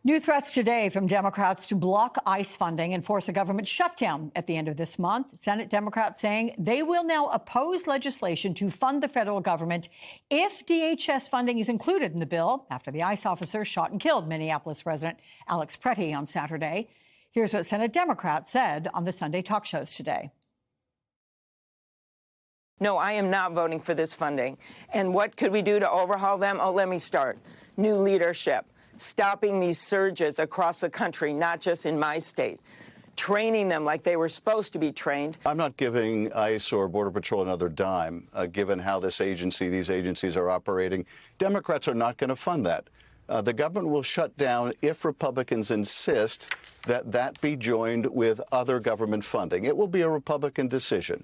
New threats today from Democrats to block ICE funding and force a government shutdown at the end of this month. Senate Democrats saying they will now oppose legislation to fund the federal government if DHS funding is included in the bill after the ICE officer shot and killed Minneapolis resident Alex Pretty on Saturday. Here's what Senate Democrats said on the Sunday talk shows today. No, I am not voting for this funding. And what could we do to overhaul them? Oh, let me start. New leadership. Stopping these surges across the country, not just in my state, training them like they were supposed to be trained. I'm not giving ICE or Border Patrol another dime, given how these agencies are operating. Democrats are not going to fund that. The government will shut down if Republicans insist that that be joined with other government funding. It will be a Republican decision.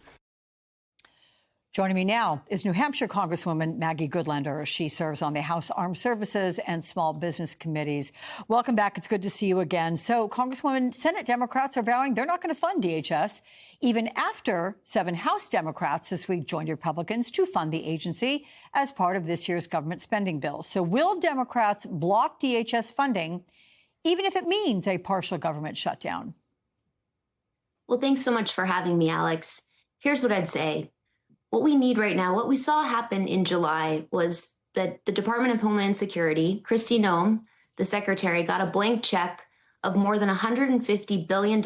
Joining me now is New Hampshire Congresswoman Maggie Goodlander. She serves on the House Armed Services and Small Business Committees. Welcome back. It's good to see you again. So, Congresswoman, Senate Democrats are vowing they're not going to fund DHS, even after 7 House Democrats this week joined Republicans to fund the agency as part of this year's government spending bill. So will Democrats block DHS funding, even if it means a partial government shutdown? Well, thanks so much for having me, Alex. Here's what I'd say. What we need right now, what we saw happen in July was that the Department of Homeland Security, Kristi Noem, the secretary, got a blank check of more than $150 billion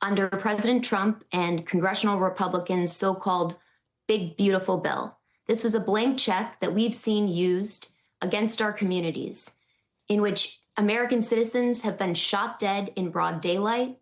under President Trump and congressional Republicans' so-called Big Beautiful Bill. This was a blank check that we've seen used against our communities, in which American citizens have been shot dead in broad daylight,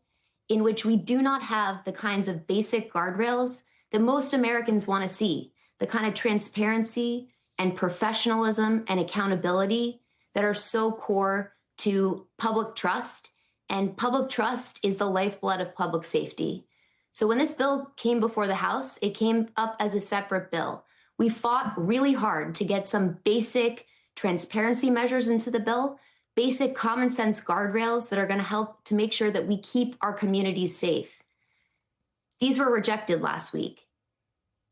in which we do not have the kinds of basic guardrails that most Americans want to see, the kind of transparency and professionalism and accountability that are so core to public trust. And public trust is the lifeblood of public safety. So when this bill came before the House, it came up as a separate bill. We fought really hard to get some basic transparency measures into the bill, basic common sense guardrails that are going to help to make sure that we keep our communities safe. These were rejected last week.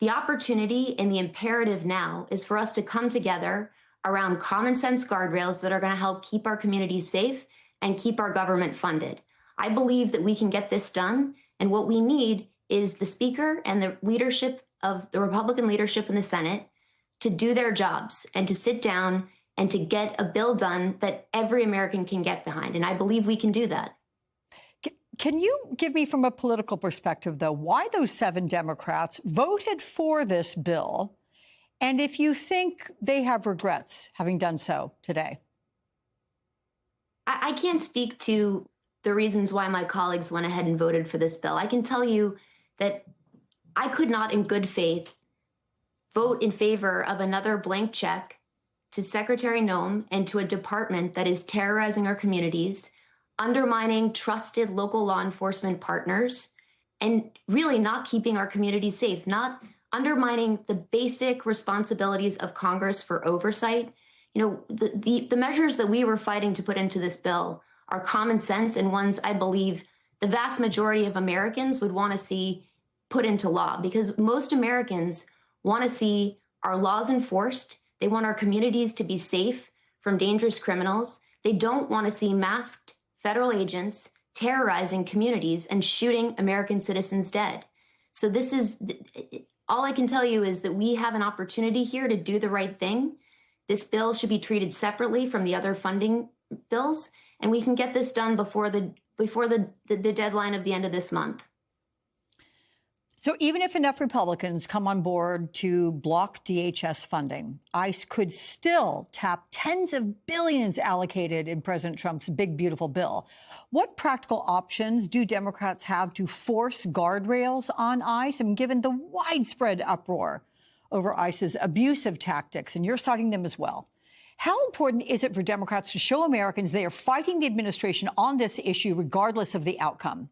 The opportunity and the imperative now is for us to come together around common sense guardrails that are going to help keep our communities safe and keep our government funded. I believe that we can get this done, and what we need is the Speaker and the leadership of the Republican leadership in the Senate to do their jobs and to sit down and to get a bill done that every American can get behind. And I believe we can do that. Can you give me, from a political perspective, though, why those 7 Democrats voted for this bill, and if you think they have regrets having done so today? I can't speak to the reasons why my colleagues went ahead and voted for this bill. I can tell you that I could not, in good faith, vote in favor of another blank check to Secretary Noem and to a department that is terrorizing our communities, undermining trusted local law enforcement partners, and really not keeping our communities safe, not undermining the basic responsibilities of Congress for oversight. You know, the measures that we were fighting to put into this bill are common sense and ones I believe the vast majority of Americans would want to see put into law, because most Americans want to see our laws enforced. They want our communities to be safe from dangerous criminals. They don't want to see masked federal agents terrorizing communities and shooting American citizens dead. So this is, all I can tell you is that we have an opportunity here to do the right thing. This bill should be treated separately from the other funding bills, and we can get this done before the deadline of the end of this month. So even if enough Republicans come on board to block DHS funding, ICE could still tap tens of billions allocated in President Trump's big, beautiful bill. What practical options do Democrats have to force guardrails on ICE? And given the widespread uproar over ICE's abusive tactics, and you're citing them as well, how important is it for Democrats to show Americans they are fighting the administration on this issue regardless of the outcome?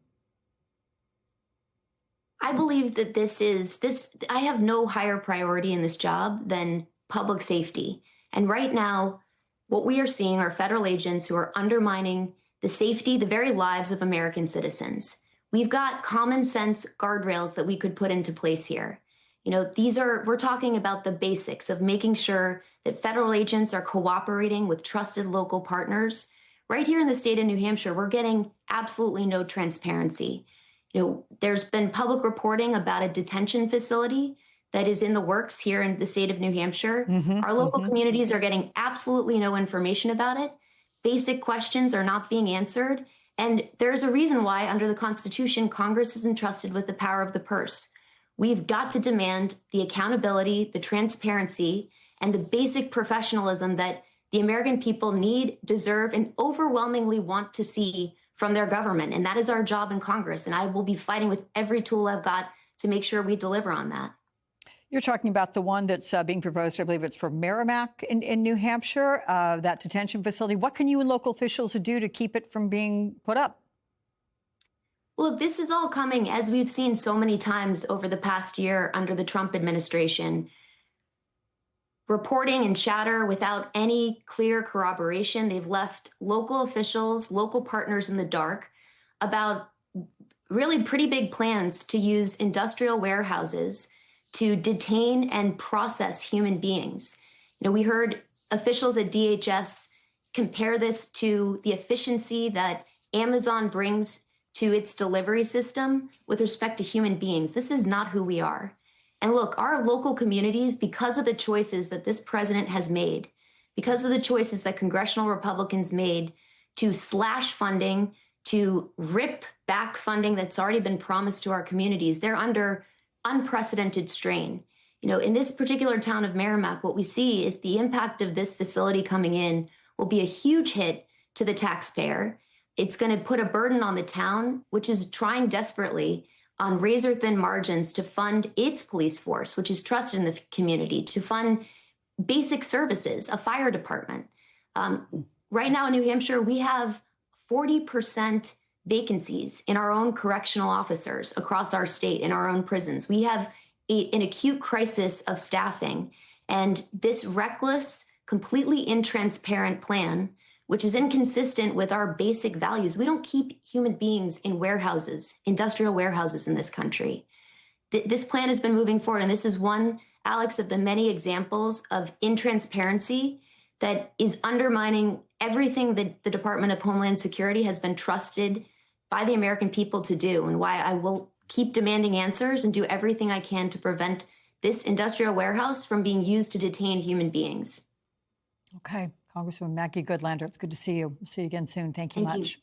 I believe that I have no higher priority in this job than public safety. And right now, what we are seeing are federal agents who are undermining the safety, the very lives of American citizens. We've got common sense guardrails that we could put into place here. You know, we're talking about the basics of making sure that federal agents are cooperating with trusted local partners, right here in the state of New Hampshire, we're getting absolutely no transparency. There's been public reporting about a detention facility that is in the works here in the state of New Hampshire. Our local communities are getting absolutely no information about it. Basic questions are not being answered. And there's a reason why, under the Constitution, Congress is entrusted with the power of the purse. We've got to demand the accountability, the transparency, and the basic professionalism that the American people need, deserve, and overwhelmingly want to see from their government. And that is our job in Congress. And I will be fighting with every tool I've got to make sure we deliver on that. You're talking about the one that's being proposed, I believe it's for Merrimack in New Hampshire, that detention facility. What can you and local officials do to keep it from being put up? Well, this is all coming, as we've seen so many times over the past year under the Trump administration. Reporting and chatter without any clear corroboration. They've left local officials, local partners in the dark about really pretty big plans to use industrial warehouses to detain and process human beings. We heard officials at DHS compare this to the efficiency that Amazon brings to its delivery system with respect to human beings. This is not who we are. And look, our local communities, because of the choices that this president has made, because of the choices that congressional Republicans made to slash funding, to rip back funding that's already been promised to our communities, they're under unprecedented strain. In this particular town of Merrimack, what we see is the impact of this facility coming in will be a huge hit to the taxpayer. It's going to put a burden on the town, which is trying desperately on razor-thin margins to fund its police force, which is trusted in the community, to fund basic services, a fire department. Right now in New Hampshire, we have 40% vacancies in our own correctional officers across our state, in our own prisons. We have an acute crisis of staffing. And this reckless, completely intransparent plan, which is inconsistent with our basic values. We don't keep human beings in warehouses, industrial warehouses in this country. This plan has been moving forward, and this is one, Alex, of the many examples of intransparency that is undermining everything that the Department of Homeland Security has been trusted by the American people to do, and why I will keep demanding answers and do everything I can to prevent this industrial warehouse from being used to detain human beings. Okay. Congresswoman Maggie Goodlander, it's good to see you. See you again soon. Thank you much.